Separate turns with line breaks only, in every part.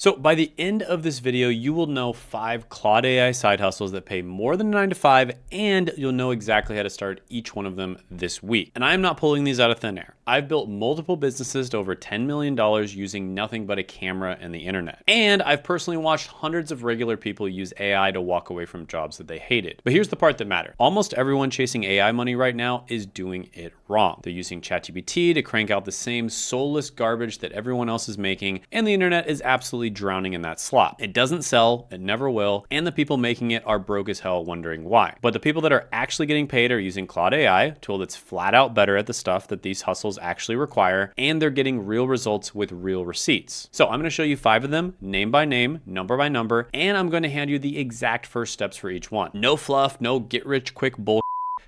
So by the end of this video, you will know 5 Claude AI side hustles that pay more than 9 to 5, and you'll know exactly how to start each one of them this week. And I am not pulling these out of thin air. I've built multiple businesses to over $10 million using nothing but a camera and the internet. And I've personally watched hundreds of regular people use AI to walk away from jobs that they hated. But here's the part that matters. Almost everyone chasing AI money right now is doing it wrong. They're using ChatGPT to crank out the same soulless garbage that everyone else is making, and the internet is absolutely drowning in that slop. It doesn't sell, it never will, and the people making it are broke as hell wondering why. But the people that are actually getting paid are using Claude AI, a tool that's flat out better at the stuff that these hustles actually require, and they're getting real results with real receipts. So I'm gonna show you 5 of them, name by name, number by number, and I'm gonna hand you the exact first steps for each one. No fluff, no get rich quick bull,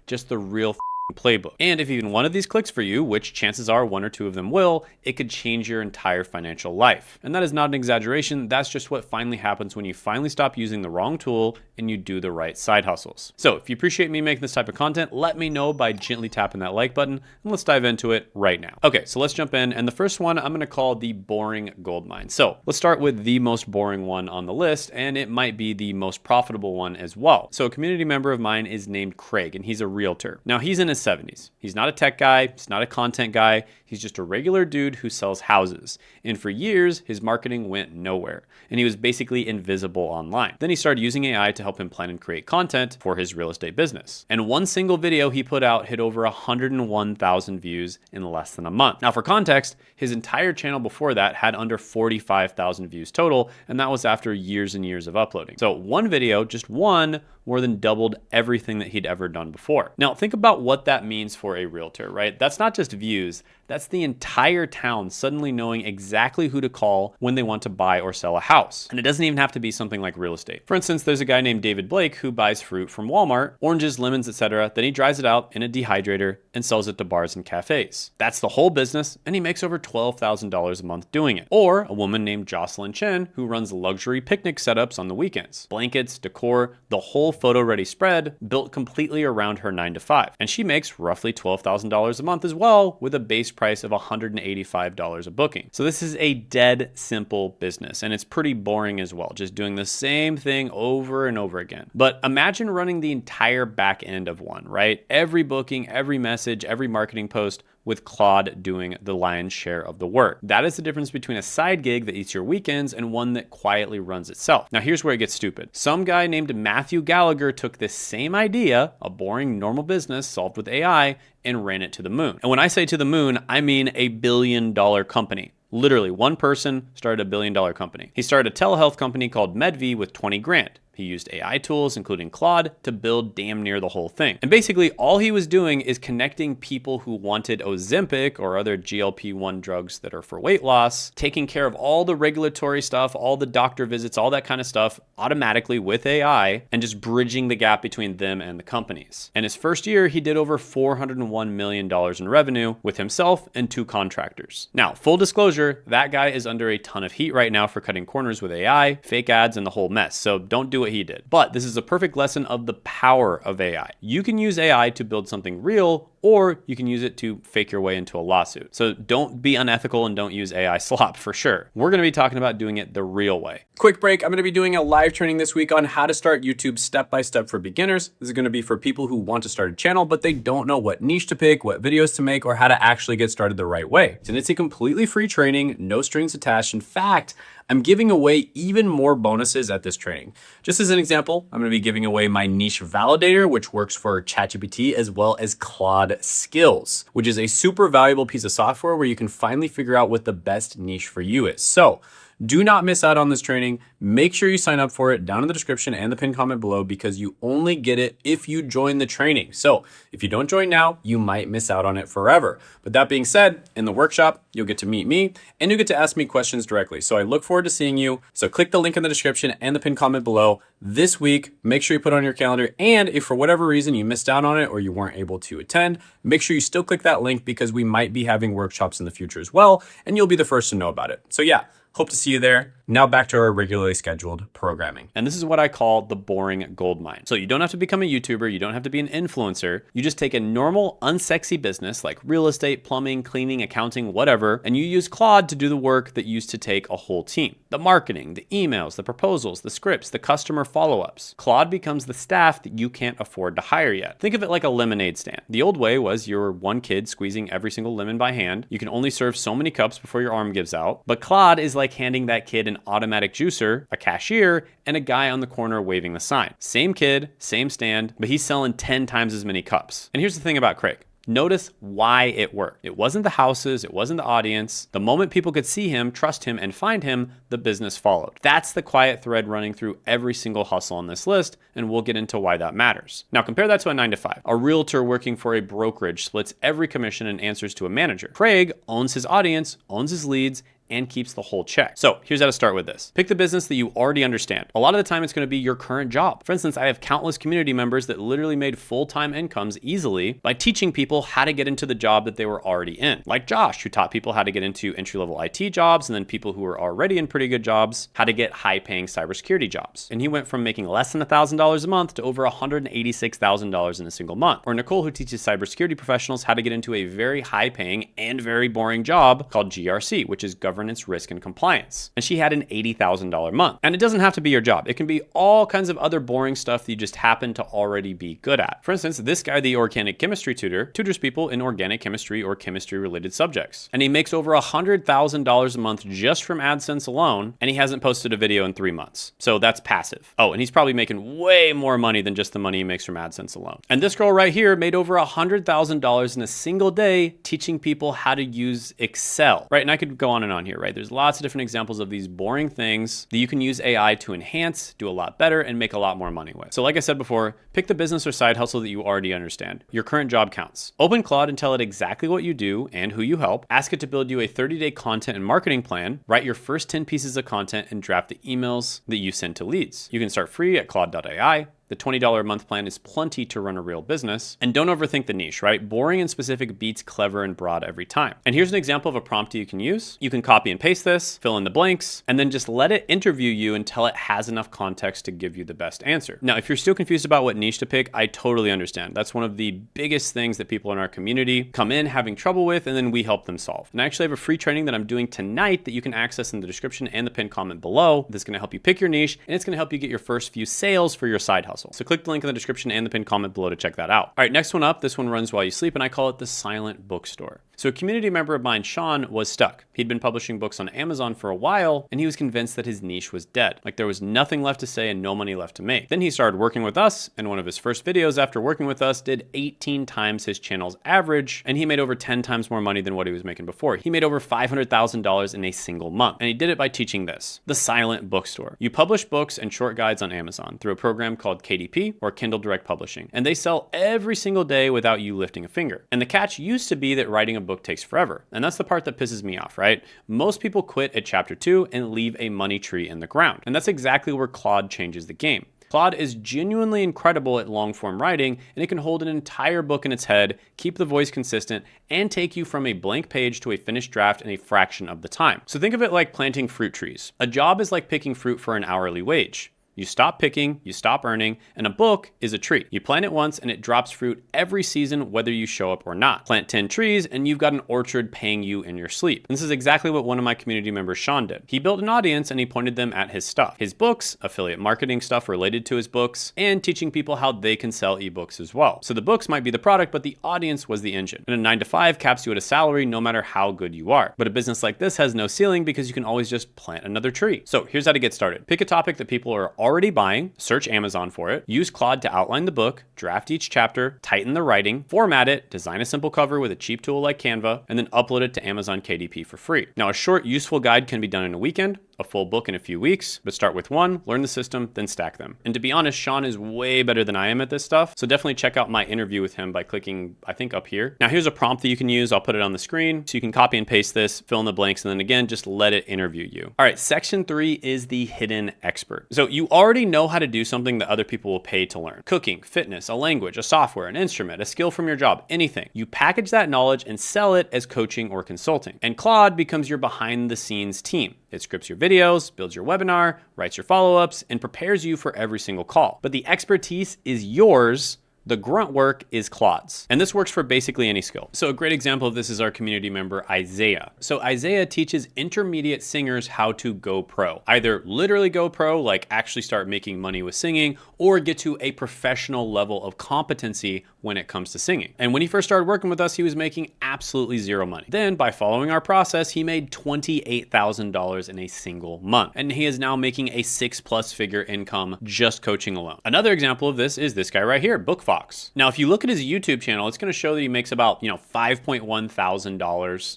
just the real playbook. And if even one of these clicks for you, which chances are 1 or 2 of them will, it could change your entire financial life. And that is not an exaggeration. That's just what finally happens when you finally stop using the wrong tool and you do the right side hustles. So if you appreciate me making this type of content, let me know by gently tapping that like button, and let's dive into it right now. Okay, so let's jump in. And the first one I'm gonna call the boring gold mine. So let's start with the most boring one on the list, and it might be the most profitable one as well. So a community member of mine is named Craig, and he's a realtor. Now he's in his 70s. He's not a tech guy, he's not a content guy, he's just a regular dude who sells houses. And for years, his marketing went nowhere, and he was basically invisible online. Then he started using AI to help him plan and create content for his real estate business. And one single video he put out hit over 101,000 views in less than a month. Now for context, his entire channel before that had under 45,000 views total, and that was after years and years of uploading. So one video, just one, more than doubled everything that he'd ever done before. Now think about what that means for a realtor, right? That's not just views, that's the entire town suddenly knowing exactly who to call when they want to buy or sell a house. And it doesn't even have to be something like real estate. For instance, there's a guy named David Blake who buys fruit from Walmart, oranges, lemons, etc. Then he dries it out in a dehydrator and sells it to bars and cafes. That's the whole business, and he makes over $12,000 a month doing it. Or a woman named Jocelyn Chen who runs luxury picnic setups on the weekends. Blankets, decor, the whole photo-ready spread built completely around her 9 to 5. And she makes roughly $12,000 a month as well, with a base price of $185 a booking. So this is a dead simple business, and it's pretty boring as well, just doing the same thing over and over again. But imagine running the entire back end of one, right? Every booking, every message, every marketing post, with Claude doing the lion's share of the work. That is the difference between a side gig that eats your weekends and one that quietly runs itself. Now here's where it gets stupid. Some guy named Matthew Gallagher took this same idea, a boring normal business solved with AI, and ran it to the moon. And when I say to the moon, I mean $1 billion company. Literally, one person started $1 billion company. He started a telehealth company called MedV with 20 grand. He used AI tools, including Claude, to build damn near the whole thing. And basically, all he was doing is connecting people who wanted Ozempic or other GLP-1 drugs that are for weight loss, taking care of all the regulatory stuff, all the doctor visits, all that kind of stuff automatically with AI, and just bridging the gap between them and the companies. And his first year, he did over $401 million in revenue with himself and 2 contractors. Now, full disclosure, that guy is under a ton of heat right now for cutting corners with AI, fake ads, and the whole mess. So don't do what he did. But this is a perfect lesson of the power of AI. You can use AI to build something real, or you can use it to fake your way into a lawsuit. So don't be unethical and don't use AI slop for sure. We're gonna be talking about doing it the real way. Quick break, I'm gonna be doing a live training this week on how to start YouTube step-by-step for beginners. This is gonna be for people who want to start a channel, but they don't know what niche to pick, what videos to make, or how to actually get started the right way. And it's a completely free training, no strings attached. In fact, I'm giving away even more bonuses at this training. Just as an example, I'm gonna be giving away my niche validator, which works for ChatGPT, as well as Claude Skills, which is a super valuable piece of software where you can finally figure out what the best niche for you is. So do not miss out on this training. Make sure you sign up for it down in the description and the pinned comment below, because you only get it if you join the training. So if you don't join now, you might miss out on it forever. But that being said, in the workshop, you'll get to meet me and you'll get to ask me questions directly. So I look forward to seeing you. So click the link in the description and the pinned comment below this week. Make sure you put it on your calendar. And if for whatever reason you missed out on it or you weren't able to attend, make sure you still click that link, because we might be having workshops in the future as well, and you'll be the first to know about it. So yeah, hope to see you there.
Now back to our regularly scheduled programming.
And this is what I call the boring gold mine. So you don't have to become a YouTuber, you don't have to be an influencer. You just take a normal, unsexy business like real estate, plumbing, cleaning, accounting, whatever, and you use Claude to do the work that used to take a whole team. The marketing, the emails, the proposals, the scripts, the customer follow-ups. Claude becomes the staff that you can't afford to hire yet. Think of it like a lemonade stand. The old way was you're one kid squeezing every single lemon by hand. You can only serve so many cups before your arm gives out. But Claude is like handing that kid an automatic juicer, a cashier, and a guy on the corner waving the sign. Same kid, same stand, but he's selling 10 times as many cups. And here's the thing about Craig. Notice why it worked. It wasn't the houses, it wasn't the audience. The moment people could see him, trust him, and find him, the business followed. That's the quiet thread running through every single hustle on this list, and we'll get into why that matters. Now compare that to a 9-to-5. A realtor working for a brokerage splits every commission and answers to a manager. Craig owns his audience, owns his leads, and keeps the whole check. So here's how to start with this. Pick the business that you already understand. A lot of the time it's going to be your current job. For instance, I have countless community members that literally made full-time incomes easily by teaching people how to get into the job that they were already in. Like Josh, who taught people how to get into entry-level IT jobs, and then people who were already in pretty good jobs, how to get high-paying cybersecurity jobs. And he went from making less than $1,000 a month to over $186,000 in a single month. Or Nicole, who teaches cybersecurity professionals how to get into a very high-paying and very boring job called GRC, which is governance, risk, and compliance. And she had an $80,000 month. And it doesn't have to be your job. It can be all kinds of other boring stuff that you just happen to already be good at. For instance, this guy, the organic chemistry tutor, tutors people in organic chemistry or chemistry related subjects. And he makes over $100,000 a month just from AdSense alone, and he hasn't posted a video in 3 months. So that's passive. Oh, and he's probably making way more money than just the money he makes from AdSense alone. And this girl right here made over $100,000 in a single day teaching people how to use Excel, right? And I could go on and on here, right? There's lots of different examples of these boring things that you can use AI to enhance, do a lot better, and make a lot more money with. So like I said before, pick the business or side hustle that you already understand. Your current job counts. Open Claude and tell it exactly what you do and who you help. Ask it to build you a 30-day content and marketing plan. Write your first 10 pieces of content and draft the emails that you send to leads. You can start free at claude.ai. The $20 a month plan is plenty to run a real business. And don't overthink the niche, right? Boring and specific beats clever and broad every time. And here's an example of a prompt you can use. You can copy and paste this, fill in the blanks, and then just let it interview you until it has enough context to give you the best answer. Now, if you're still confused about what niche to pick, I totally understand. That's one of the biggest things that people in our community come in having trouble with, and then we help them solve. And I actually have a free training that I'm doing tonight that you can access in the description and the pinned comment below. That's going to help you pick your niche, and it's going to help you get your first few sales for your side hustle. So click the link in the description and the pinned comment below to check that out. All right, next one up, this one runs while you sleep, and I call it the silent bookstore. So a community member of mine, Sean, was stuck. He'd been publishing books on Amazon for a while, and he was convinced that his niche was dead. Like there was nothing left to say and no money left to make. Then he started working with us, and one of his first videos after working with us did 18 times his channel's average, and he made over 10 times more money than what he was making before. He made over $500,000 in a single month, and he did it by teaching this, the silent bookstore. You publish books and short guides on Amazon through a program called KDP, or Kindle Direct Publishing, and they sell every single day without you lifting a finger. And the catch used to be that writing a book takes forever. And that's the part that pisses me off, right? Most people quit at chapter 2 and leave a money tree in the ground. And that's exactly where Claude changes the game. Claude is genuinely incredible at long form writing, and it can hold an entire book in its head, keep the voice consistent, and take you from a blank page to a finished draft in a fraction of the time. So think of it like planting fruit trees. A job is like picking fruit for an hourly wage. You stop picking, you stop earning, and a book is a tree. You plant it once and it drops fruit every season, whether you show up or not. Plant 10 trees and you've got an orchard paying you in your sleep. And this is exactly what one of my community members, Sean, did. He built an audience and he pointed them at his stuff. His books, affiliate marketing stuff related to his books, and teaching people how they can sell ebooks as well. So the books might be the product, but the audience was the engine. And a 9-to-5 caps you at a salary no matter how good you are. But a business like this has no ceiling because you can always just plant another tree. So here's how to get started. Pick a topic that people are already buying, search Amazon for it, use Claude to outline the book, draft each chapter, tighten the writing, format it, design a simple cover with a cheap tool like Canva, and then upload it to Amazon KDP for free. Now, a short, useful guide can be done in a weekend, a full book in a few weeks, but start with one, learn the system, then stack them. And to be honest, Sean is way better than I am at this stuff, so definitely check out my interview with him by clicking, I think, up here. Now, here's a prompt that you can use. I'll put it on the screen, so you can copy and paste this, fill in the blanks, and then again, just let it interview you. All right, section 3 is the hidden expert. So you already know how to do something that other people will pay to learn. Cooking, fitness, a language, a software, an instrument, a skill from your job, anything. You package that knowledge and sell it as coaching or consulting. And Claude becomes your behind the scenes team. It scripts your videos, videos, builds your webinar, writes your follow-ups, and prepares you for every single call. But the expertise is yours. The grunt work is Claude's. And this works for basically any skill. So a great example of this is our community member, Isaiah. So Isaiah teaches intermediate singers how to go pro. Either literally go pro, like actually start making money with singing, or get to a professional level of competency when it comes to singing. And when he first started working with us, he was making absolutely zero money. Then by following our process, he made $28,000 in a single month. And he is now making a 6+ figure income just coaching alone. Another example of this is this guy right here, BookFox. Now, if you look at his YouTube channel, it's going to show that he makes about, $5.1 thousand.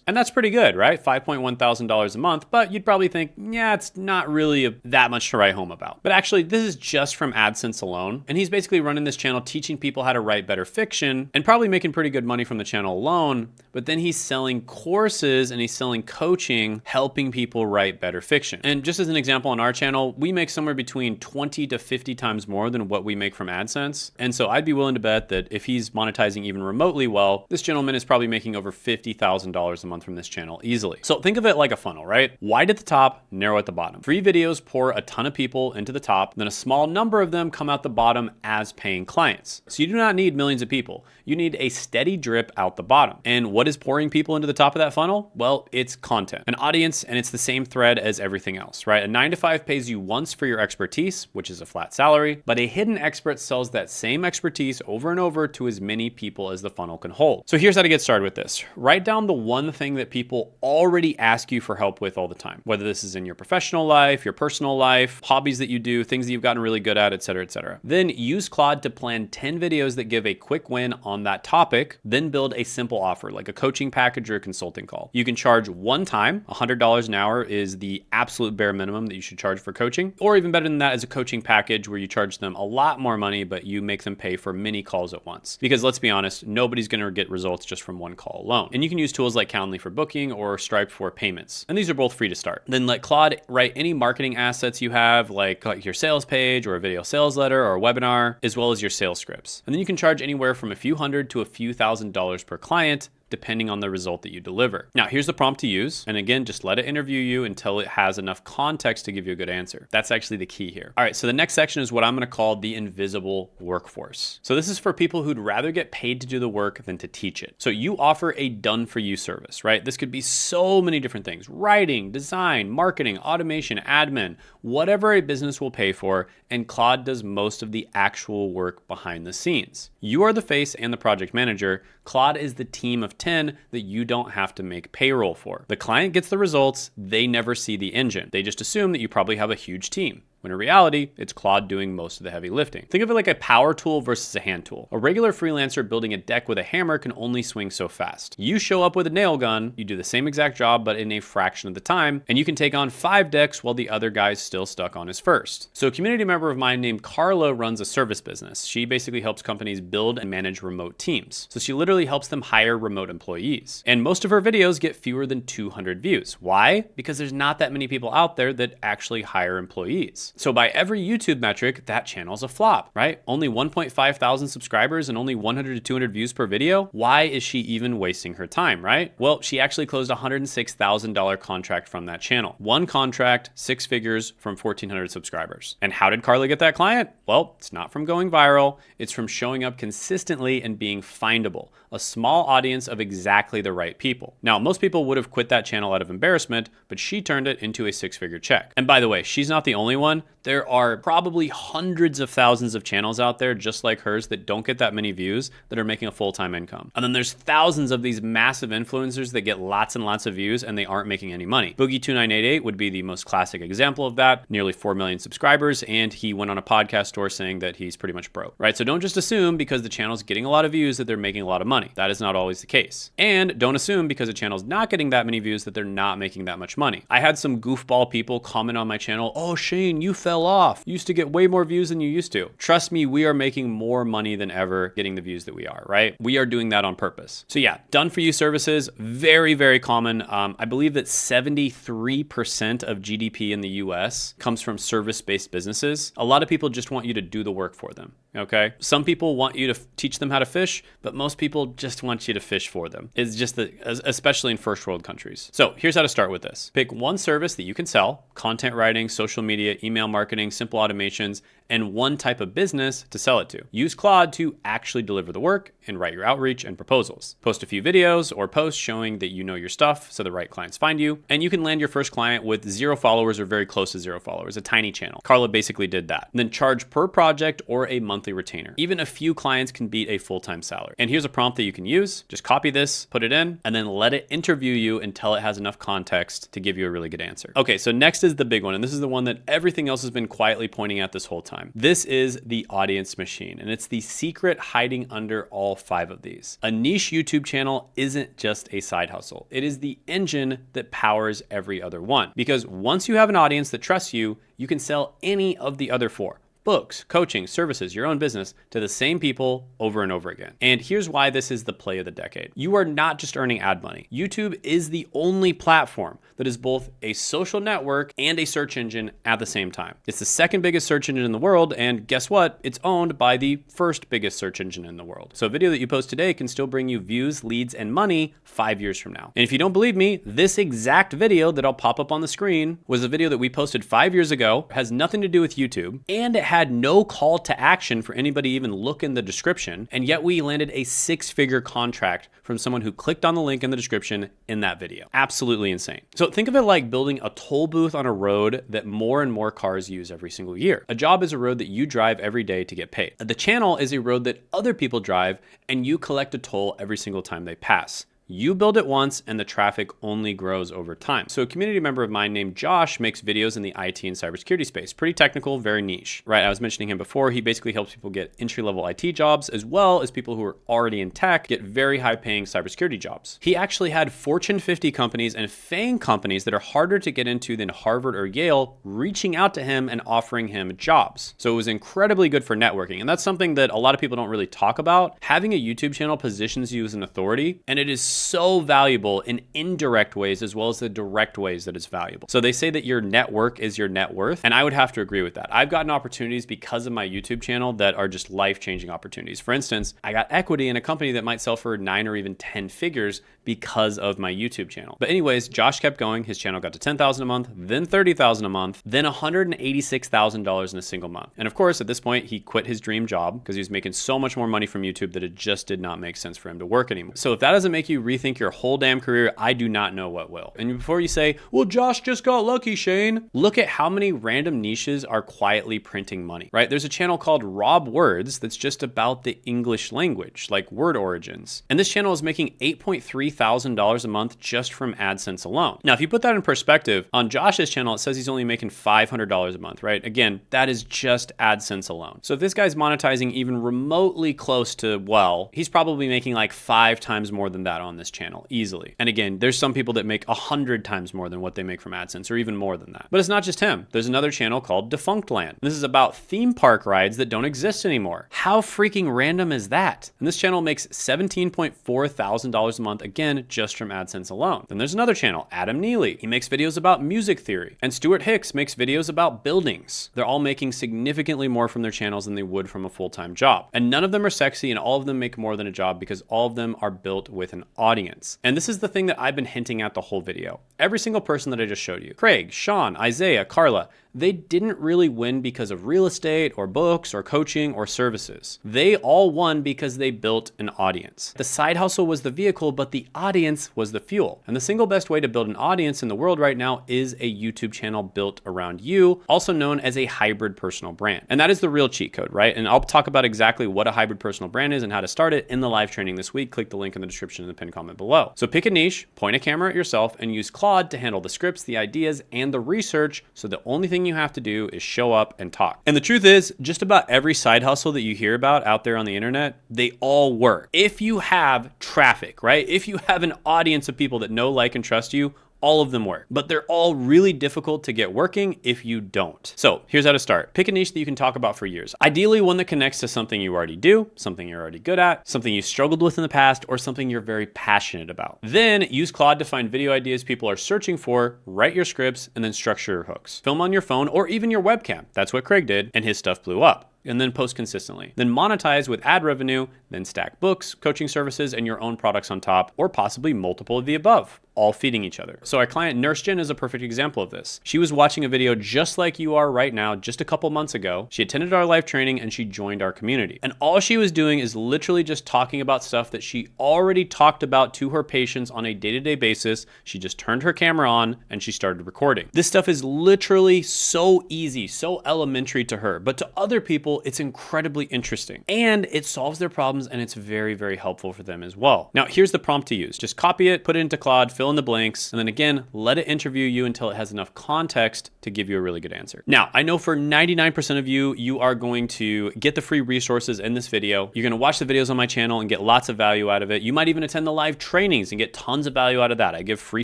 And that's pretty good, right? $5.1 thousand a month. But you'd probably think, yeah, it's not really that much to write home about. But actually, this is just from AdSense alone. And he's basically running this channel, teaching people how to write better fiction and probably making pretty good money from the channel alone. But then he's selling courses and he's selling coaching, helping people write better fiction. And just as an example, on our channel, we make somewhere between 20 to 50 times more than what we make from AdSense. And so I'd be willing to bet that if he's monetizing even remotely well, this gentleman is probably making over $50,000 a month from this channel easily. So think of it like a funnel, right? Wide at the top, narrow at the bottom. Free videos pour a ton of people into the top, then a small number of them come out the bottom as paying clients. So you do not need millions of people. You need a steady drip out the bottom. And what is pouring people into the top of that funnel? Well, it's content, an audience, and it's the same thread as everything else, right? A 9-to-5 pays you once for your expertise, which is a flat salary, but a hidden expert sells that same expertise over and over to as many people as the funnel can hold. So here's how to get started with this. Write down the one thing that people already ask you for help with all the time, whether this is in your professional life, your personal life, hobbies that you do, things that you've gotten really good at, et cetera, et cetera. Then use Claude to plan 10 videos that give a quick win on that topic, then build a simple offer like a coaching package or a consulting call. You can charge one time. $100 an hour is the absolute bare minimum that you should charge for coaching, or even better than that is a coaching package where you charge them a lot more money, but you make them pay for many calls at once. Because let's be honest, nobody's going to get results just from one call alone. And you can use tools like Calendly for booking or Stripe for payments. And these are both free to start. Then let Claude write any marketing assets you have, like your sales page or a video sales letter or a webinar, as well as your sales scripts. And then you can charge anywhere from a few hundred to a few $1,000s per client, depending on the result that you deliver. Now, here's the prompt to use. And again, just let it interview you until it has enough context to give you a good answer. That's actually the key here. All right, so the next section is what I'm gonna call the invisible workforce. So this is for people who'd rather get paid to do the work than to teach it. So you offer a done-for-you service, right? This could be so many different things: writing, design, marketing, automation, admin, whatever a business will pay for, and Claude does most of the actual work behind the scenes. You are the face and the project manager. Claude is the team of 10 that you don't have to make payroll for. The client gets the results, they never see the engine. They just assume that you probably have a huge team, when in reality, it's Claude doing most of the heavy lifting. Think of it like a power tool versus a hand tool. A regular freelancer building a deck with a hammer can only swing so fast. You show up with a nail gun, you do the same exact job, but in a fraction of the time, and you can take on 5 decks while the other guy's still stuck on his first. So a community member of mine named Carla runs a service business. She basically helps companies build and manage remote teams. So she literally helps them hire remote employees. And most of her videos get fewer than 200 views. Why? Because there's not that many people out there that actually hire employees. So by every YouTube metric, that channel's a flop, right? Only 1.5 thousand subscribers and only 100 to 200 views per video. Why is she even wasting her time, right? Well, she actually closed a $106,000 contract from that channel. One contract, 6 figures from 1,400 subscribers. And how did Carla get that client? Well, it's not from going viral. It's from showing up consistently and being findable. A small audience of exactly the right people. Now, most people would have quit that channel out of embarrassment, but she turned it into a 6-figure check. And by the way, she's not the only one. There are probably hundreds of thousands of channels out there just like hers that don't get that many views that are making a full-time income. And then there's thousands of these massive influencers that get lots and lots of views and they aren't making any money. Boogie2988 would be the most classic example of that. Nearly 4 million subscribers, and he went on a podcast tour saying that he's pretty much broke, right? So don't just assume because the channel's getting a lot of views that they're making a lot of money. That is not always the case. And don't assume because a channel's not getting that many views that they're not making that much money. I had some goofball people comment on my channel, "Oh, Shane, you fell off. You used to get way more views than you used to. Trust me, we are making more money than ever getting the views that we are, right? We are doing that on purpose. So yeah, done for you services, very, very common. I believe that 73% of GDP in the US comes from service-based businesses. A lot of people just want you to do the work for them, okay? Some people want you to teach them how to fish, but most people just want you to fish for them. It's just that, especially in first world countries. So here's how to start with this. Pick one service that you can sell: content writing, social media, email marketing, simple automations, and one type of business to sell it to. Use Claude to actually deliver the work and write your outreach and proposals. Post a few videos or posts showing that you know your stuff so the right clients find you. And you can land your first client with 0 followers or very close to 0 followers, a tiny channel. Carla basically did that. And then charge per project or a monthly retainer. Even a few clients can beat a full-time salary. And here's a prompt that you can use. Just copy this, put it in, and then let it interview you until it has enough context to give you a really good answer. Okay, so next is the big one. And this is the one that everything else has been quietly pointing at this whole time. This is the audience machine, and it's the secret hiding under all 5 of these. A niche YouTube channel isn't just a side hustle. It is the engine that powers every other one. Because once you have an audience that trusts you, you can sell any of the other 4. Books, coaching, services, your own business to the same people over and over again. And here's why this is the play of the decade. You are not just earning ad money. YouTube is the only platform that is both a social network and a search engine at the same time. It's the second biggest search engine in the world, and guess what? It's owned by the first biggest search engine in the world. So a video that you post today can still bring you views, leads, and money 5 years from now. And if you don't believe me, this exact video that I'll pop up on the screen was a video that we posted 5 years ago, has nothing to do with YouTube, and it had no call to action for anybody to even look in the description, and yet we landed a 6-figure contract from someone who clicked on the link in the description in that video. Absolutely insane. So think of it like building a toll booth on a road that more and more cars use every single year. A job is a road that you drive every day to get paid. The channel is a road that other people drive, and you collect a toll every single time they pass. You build it once and the traffic only grows over time. So a community member of mine named Josh makes videos in the IT and cybersecurity space. Pretty technical, very niche, right? I was mentioning him before. He basically helps people get entry-level IT jobs, as well as people who are already in tech get very high-paying cybersecurity jobs. He actually had Fortune 50 companies and FANG companies that are harder to get into than Harvard or Yale reaching out to him and offering him jobs. So it was incredibly good for networking. And that's something that a lot of people don't really talk about. Having a YouTube channel positions you as an authority, and it is so valuable in indirect ways as well as the direct ways that it's valuable. So they say that your network is your net worth, and I would have to agree with that. I've gotten opportunities because of my YouTube channel that are just life-changing opportunities. For instance, I got equity in a company that might sell for 9 or even 10 figures because of my YouTube channel. But anyways, Josh kept going. His channel got to 10,000 a month, then 30,000 a month, then $186,000 in a single month. And of course, at this point, he quit his dream job because he was making so much more money from YouTube that it just did not make sense for him to work anymore. So if that doesn't make you rethink your whole damn career, I do not know what will. And before you say, well, Josh just got lucky, Shane, look at how many random niches are quietly printing money, right? There's a channel called Rob Words that's just about the English language, like word origins. And this channel is making $8.3 thousand a month just from AdSense alone. Now, if you put that in perspective, on Josh's channel, it says he's only making $500 a month, right? Again, that is just AdSense alone. So if this guy's monetizing even remotely close to, well, he's probably making like 5 times more than that on this channel, easily. And again, there's some people that make 100 times more than what they make from AdSense, or even more than that. But it's not just him. There's another channel called Defunct Land. This is about theme park rides that don't exist anymore. How freaking random is that? And this channel makes $17.4 thousand a month, again, just from AdSense alone. Then there's another channel, Adam Neely. He makes videos about music theory. And Stuart Hicks makes videos about buildings. They're all making significantly more from their channels than they would from a full-time job. And none of them are sexy, and all of them make more than a job because all of them are built with an audience. And this is the thing that I've been hinting at the whole video. Every single person that I just showed you, Craig, Sean, Isaiah, Carla, they didn't really win because of real estate or books or coaching or services. They all won because they built an audience. The side hustle was the vehicle, but the audience was the fuel. And the single best way to build an audience in the world right now is a YouTube channel built around you, also known as a hybrid personal brand. And that is the real cheat code, right? And I'll talk about exactly what a hybrid personal brand is and how to start it in the live training this week. Click the link in the description in the pinned comment below. So pick a niche, point a camera at yourself, and use Claude to handle the scripts, the ideas, and the research, so the only thing you have to do is show up and talk. And the truth is, just about every side hustle that you hear about out there on the internet, they all work. If you have traffic, right? If you have an audience of people that know, like, and trust you, All of them work, but they're all really difficult to get working if you don't. So here's how to start. Pick a niche that you can talk about for years. Ideally one that connects to something you already do, something you're already good at, something you struggled with in the past, or something you're very passionate about. Then use Claude to find video ideas people are searching for, write your scripts, and then structure your hooks. Film on your phone or even your webcam. That's what Craig did, and his stuff blew up. And then post consistently. Then monetize with ad revenue, then stack books, coaching services, and your own products on top, or possibly multiple of the above, all feeding each other. So our client Nurse Jen is a perfect example of this. She was watching a video just like you are right now, just a couple months ago. She attended our live training and she joined our community. And all she was doing is literally just talking about stuff that she already talked about to her patients on a day-to-day basis. She just turned her camera on and she started recording. This stuff is literally so easy, so elementary to her, but to other people, it's incredibly interesting and it solves their problems and it's very, very helpful for them as well. Now, here's the prompt to use. Just copy it, put it into Claude, fill in the blanks, and then again, let it interview you until it has enough context to give you a really good answer. Now, I know for 99% of you, you are going to get the free resources in this video. You're gonna watch the videos on my channel and get lots of value out of it. You might even attend the live trainings and get tons of value out of that. I give free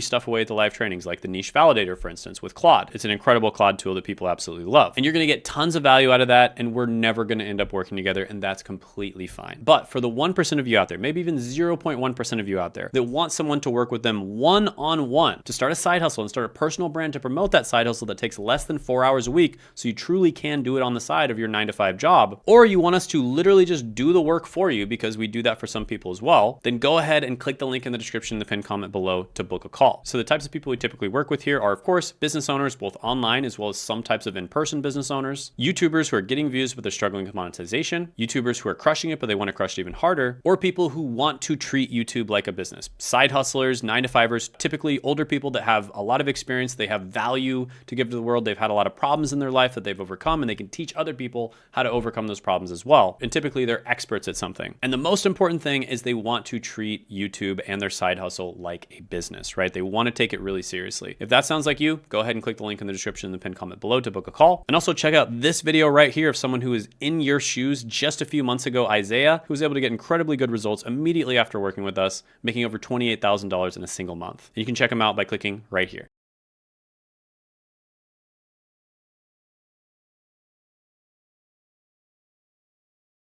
stuff away at the live trainings, like the niche validator, for instance, with Claude. It's an incredible Claude tool that people absolutely love. And you're gonna get tons of value out of that, and we're never gonna end up working together, and that's completely fine. But for the 1% of you out there, maybe even 0.1% of you out there that want someone to work with them one-on-one to start a side hustle and start a personal brand to promote that side hustle that takes less than 4 hours a week so you truly can do it on the side of your 9-to-5 job, or you want us to literally just do the work for you because we do that for some people as well, then go ahead and click the link in the description in the pinned comment below to book a call. So the types of people we typically work with here are, of course, business owners, both online as well as some types of in-person business owners, YouTubers who are getting views but they're struggling with monetization, YouTubers who are crushing it but they want to crush it even harder, or people who want to treat YouTube like a business. Side hustlers, 9-to-5ers, typically older people that have a lot of experience, they have value to give to the world, they've had a lot of problems in their life that they've overcome, and they can teach other people how to overcome those problems as well. And typically they're experts at something. And the most important thing is they want to treat YouTube and their side hustle like a business, right? They want to take it really seriously. If that sounds like you, go ahead and click the link in the description in the pinned comment below to book a call. And also check out this video right here of someone who is in your shoes just a few months ago, Isaiah, who was able to get incredibly good results immediately after working with us, making over $28,000 in a single month. And you can check him out by clicking right here.